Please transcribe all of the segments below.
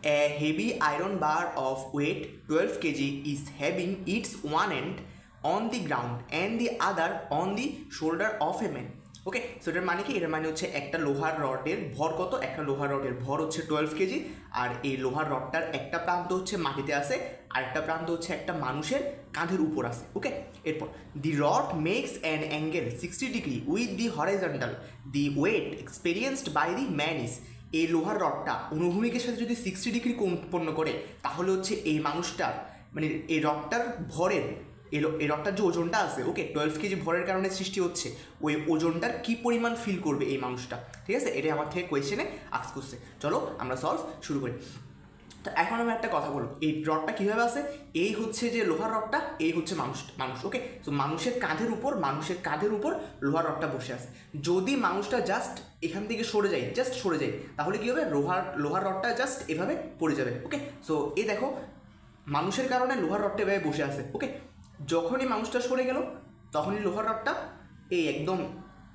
A heavy iron bar of weight 12 kg is having its one end on the ground and the other on the shoulder of a man. Okay, so এটার মানে কি? এটার মানে হচ্ছে একটা লোহার রডের ভর কত? একটা লোহার রডের ভর হচ্ছে 12 কেজি, আর এই লোহার রডটার একটা প্রান্ত হচ্ছে মাটিতে আছে আর একটা প্রান্ত হচ্ছে একটা মানুষের কাঁধের উপর আছে। ওকে, এরপর the rod makes an angle 60 degree with the horizontal, the weight experienced by the man is. এই লোহার রডটা অনুভূমিকের সাথে যদি 60 ডিগ্রি কোণ উৎপন্ন করে তাহলে হচ্ছে এই মানুষটার মানে এই রডটার ভরের এই রডটার যে ওজনটা আছে, ওকে, 12 কেজি ভরের কারণে সৃষ্টি হচ্ছে, ওই ওজনটার কী পরিমাণ ফিল করবে এই মানুষটা। ঠিক আছে, এটাই আমার থেকে কোয়েশ্চেনে আস্ক করছে। চলো আমরা সলভ শুরু করি। তো এখন আমি একটা কথা বলবো, এই রডটা কীভাবে আছে? এই হচ্ছে যে লোহার রডটা, এই হচ্ছে মানুষ। ওকে, তো মানুষের কাঁধের উপর লোহার রডটা বসে আছে। যদি মানুষটা জাস্ট এখান থেকে সরে যায় তাহলে কী হবে? লোহার রডটা জাস্ট এভাবে পড়ে যাবে। ওকে, সো এই দেখো মানুষের কারণে লোহার রডটা এভাবে বসে আছে। ওকে, যখনই মানুষটা সরে গেল তখনই লোহার রডটা এই একদম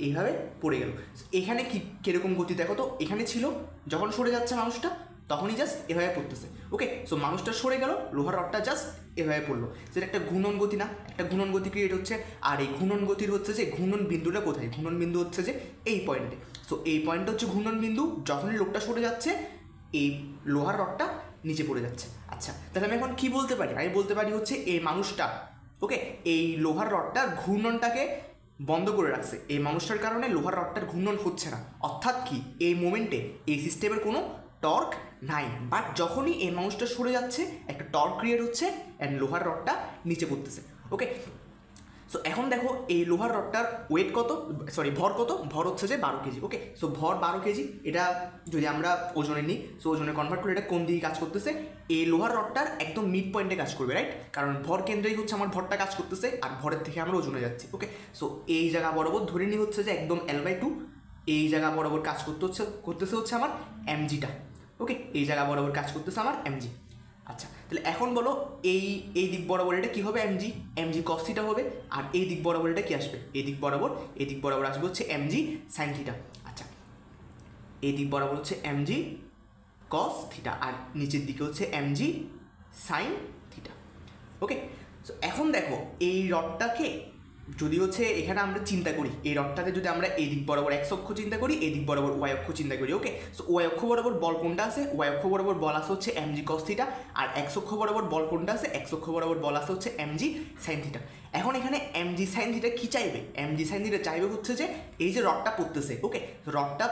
এইভাবে পড়ে গেল। এখানে কীরকম গতি দেখো তো, এখানে ছিল, যখন সরে যাচ্ছে মানুষটা তখনই জাস্ট এভাবে পড়তেছে। ওকে, সো মানুষটা সরে গেল, লোহার রডটা জাস্ট এভাবে পড়লো। সেটা একটা ঘূর্ণন গতি না? একটা ঘূর্ণন গতি ক্রিয়েট হচ্ছে। আর এই ঘূর্ণন গতির হচ্ছে যে ঘূর্ণন বিন্দুটা কোথায়? ঘূর্ণন বিন্দু হচ্ছে যে এই পয়েন্টে। সো এই পয়েন্টটা হচ্ছে ঘূর্ণন বিন্দু। যখনই লোকটা সরে যাচ্ছে এই লোহার রডটা নিচে পড়ে যাচ্ছে। আচ্ছা, তাহলে আমি এখন কী বলতে পারি? আমি বলতে পারি হচ্ছে এই মানুষটা, ওকে, এই লোহার রডটার ঘূর্ণনটাকে বন্ধ করে রাখছে। এই মানুষটার কারণে লোহার রডটার ঘূর্ণন হচ্ছে না। অর্থাৎ কি, এই মোমেন্টে এই সিস্টেমের কোনো টর্ক নাই। বাট যখনই এই মানুষটা সরে যাচ্ছে একটা টর্ক ক্রিয়েট হচ্ছে অ্যান্ড লোহার রডটা নিচে পড়তেছে। ওকে, সো এখন দেখো এই লোহার রডটার ওয়েট কত, ভর কত? ভর হচ্ছে যে 12 কেজি। ওকে, সো ভর 12 কেজি। এটা যদি আমরা ওজনে নিই, সো ওজনে কনভার্ট করে এটা কোন দিকে কাজ করতেছে? এই লোহার রডটার একদম মিড পয়েন্টে কাজ করবে, রাইট? কারণ ভর কেন্দ্রেই হচ্ছে আমার ভরটা কাজ করতেছে আর ভরের থেকে আমরা ওজনে যাচ্ছি। ওকে, সো এই জায়গা বরাবর ধরে নিই হচ্ছে যে একদম L/2, এই জায়গা বরাবর কাজ করতেছে হচ্ছে আমার mgটা। ওকে, এই জায়গা বরাবর কাজ করতেছে আমার mg। আচ্ছা, তাহলে এখন বলো এই দিক বরাবর এটা কী হবে? mg cos থিটা হবে। আর এই দিক বরাবর এটা কী আসবে? এই দিক বরাবর আসবে হচ্ছে mg sin থিটা। আচ্ছা, এই দিক বরাবর হচ্ছে mg cos থিটা আর নিচের দিকে হচ্ছে mg sin থিটা। ওকে, সো এখন দেখো এই রডটাকে যদি হচ্ছে এখানে আমরা চিন্তা করি, এই রডটাকে যদি আমরা এই দিক বরাবর x অক্ষ চিন্তা করি, এই দিক বরাবর y অক্ষ চিন্তা করি। ওকে, সো y অক্ষ বরাবর বল কোনটা আছে? y অক্ষ বরাবর বল আছে হচ্ছে mg cos থিটা। আর x অক্ষ বরাবর বল কোনটা আছে? x অক্ষ বরাবর বল আছে হচ্ছে mg sin থিটা। এখন এখানে mg sin থিটা কী চাইবে? mg sin থিটা চাইবে হচ্ছে যে এই যে রডটা পড়তেছে, ওকে, রডটা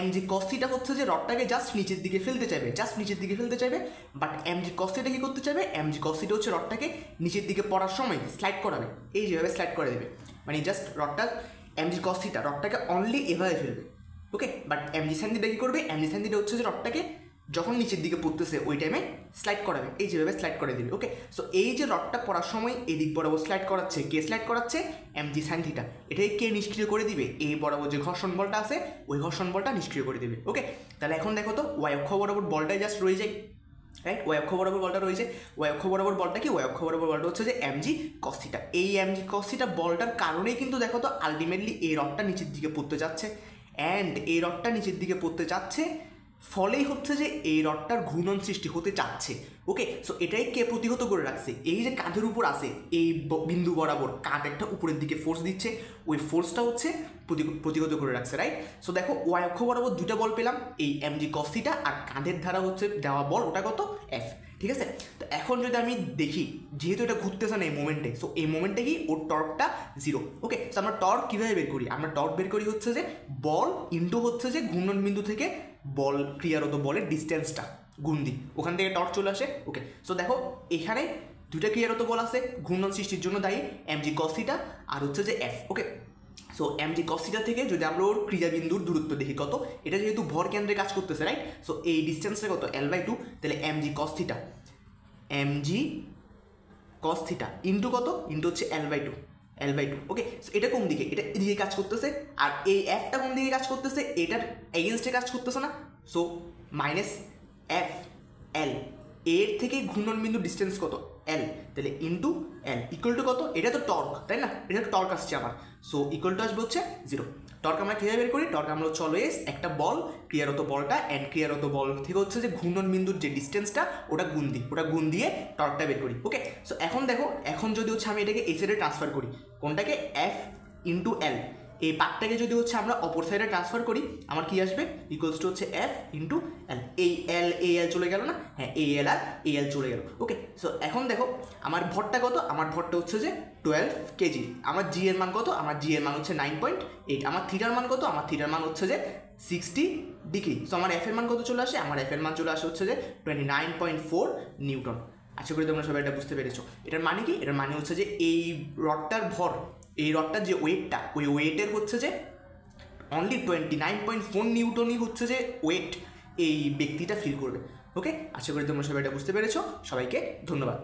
mg cos থিটা হচ্ছে যে রডটাকে জাস্ট নিচের দিকে ফেলতে চাইবে। বাট mg cos থিটা কী করতে চাইবে? mg cos থিটা হচ্ছে রডটাকে নিচের দিকে পড়ার সময় স্লাইড করাবে, এই যেভাবে স্লাইড করে দেবে। মানে জাস্ট রডটা mg cos থিটা রডটাকে অনলি এভাবে ফেলবে। Okay, but mg sin theta কী করবে? mg sin থিটা হচ্ছে যে রডটাকে যখন নিচের দিকে পড়তেছে ওই টাইমে স্লাইড করাবে, এই যেভাবে স্লাইড করে দেবে। ওকে, সো এই যে রডটা পড়ার সময় এই দিক বরাবর স্লাইড করাচ্ছে, কে স্লাইড করাচ্ছে? mg sin theta. এটাকে কে নিষ্ক্রিয় করে দিবে? এই বরাবর যে ঘর্ষণ বলটা আছে ওই ঘর্ষণ বলটা নিষ্ক্রিয় করে দেবে। ওকে, তাহলে এখন দেখো তো y অক্ষ বরাবর বলটাই জাস্ট রয়ে যায়, রাইট? y অক্ষ বরাবর বলটা রয়েছে। y অক্ষ বরাবর বলটা কি? y অক্ষ বরাবর বলটা হচ্ছে যে mg cos থিটা। এই mg cos থিটা বলটার কারণেই কিন্তু দেখো তো আলটিমেটলি এই রডটা নিচের দিকে পড়তে যাচ্ছে, অ্যান্ড এই রডটা নিচের দিকে পড়তে যাচ্ছে ফলেই হচ্ছে যে এই রডটার ঘূর্ণন সৃষ্টি হতে চাচ্ছে। ওকে, সো এটাই কে প্রতিহত করে রাখছে? এই যে কাঁধের উপর আছে এই বিন্দু বরাবর কাঁধ একটা উপরের দিকে ফোর্স দিচ্ছে, ওই ফোর্সটা হচ্ছে প্রতিহত করে রাখছে, রাইট? সো দেখো y অক্ষ বরাবর দুটা বল পেলাম, এই mg cos থিটা, আর কাঁধের ধারা হচ্ছে দেওয়া বল ওটা কত? f। ঠিক আছে, তো এখন যদি আমি দেখি যেহেতু এটা ঘুরতেছে না এই মোমেন্টে, সো এই মোমেন্টে কি ওর টর্কটা 0। ওকে, সো আমরা টর্ক কীভাবে বের করি? আমরা টর্ক বের করি হচ্ছে যে বল ইন্টু হচ্ছে যে ঘূর্ণন বিন্দু থেকে বল ক্রিয়ারত বলের ডিস্টেন্সটা গুণ দিই, ওখান থেকে টর্ক চলে আসে। ওকে, সো দেখো এখানে দুইটা ক্রিয়ারত বল আছে ঘূর্ণন সৃষ্টির জন্য দায়ী, mg cos থিটা আর হচ্ছে যে f। ওকে, সো mg cos থিটা থেকে যদি আমরা ওর ক্রিয়াবিন্দুর দূরত্ব দেখি কত, এটা যেহেতু ভর কেন্দ্রে কাজ করতেছে, রাইট? সো এই ডিস্টেন্সটা কত? L/2। তাহলে mg cos থিটা ইন্টু কত? ইন্টু হচ্ছে L/2। ওকে, সো এটা কোন দিকে? এটা এদিকে কাজ করতেছে, আর এই এফটা কোন দিকে কাজ করতেছে? এটার এগেনস্টে কাজ করতেছে না? সো মাইনাস এফ এল, এর থেকে ঘূর্ণন বিন্দু ডিস্টেন্স কত? এল। তাহলে ইন্টু এল ইকুয়াল টু কত? এটা তো টর্ক, তাই না? এটা তো টর্ক আসছে আমার, সো ইকুয়াল টু আসবে হচ্ছে 0। টর্ক আমরা কীভাবে বের করি? টর্ক আমরা হচ্ছে অলওয়েজ একটা বল, ক্রিয়ারত বলটা অ্যান্ড ক্রিয়ারত বল থেকে হচ্ছে যে ঘূর্ণন বিন্দুর যে ডিস্টেন্সটা ওটা গুণ দিয়ে টর্কটা বের করি। ওকে, সো এখন দেখো, এখন যদি হচ্ছে আমি এটাকে এই সাইডে ট্রান্সফার করি, কোনটাকে F ইন্টু এল, এই পার্টটাকে যদি হচ্ছে আমরা অপর সাইডে ট্রান্সফার করি, আমার কি আসবে? ইকুয়ালস টু হচ্ছে F ইন্টু এল। এই এল চলে গেল না? হ্যাঁ, এই এল আর এই এল চলে গেল। ওকে, সো এখন দেখো আমার ভরটা কত? আমার ভরটা হচ্ছে যে 12 কেজি। আমার জি এর মান কত? আমার জি এর মান হচ্ছে 9.8। আমার থিটার মান কত? আমার থিটার মান হচ্ছে যে 60 ডিগ্রি। সো আমার এফ এর মান কত চলে আসে? আমার এফ এর মান চলে আসে হচ্ছে যে 29.4 নিউটন। আশা করি তোমরা সবাই এটা বুঝতে পেরেছো। এটার মানে কি? এটার মানে হচ্ছে যে এই রডটার ভর, এই রডটার যে ওয়েটটা, ওই ওয়েটের হচ্ছে যে অনলি 29.4 নিউটনই হচ্ছে যে ওয়েট এই ব্যক্তিটা ফিল করবে। ওকে, আশা করি তোমরা সবাই এটা বুঝতে পেরেছো। সবাইকে ধন্যবাদ।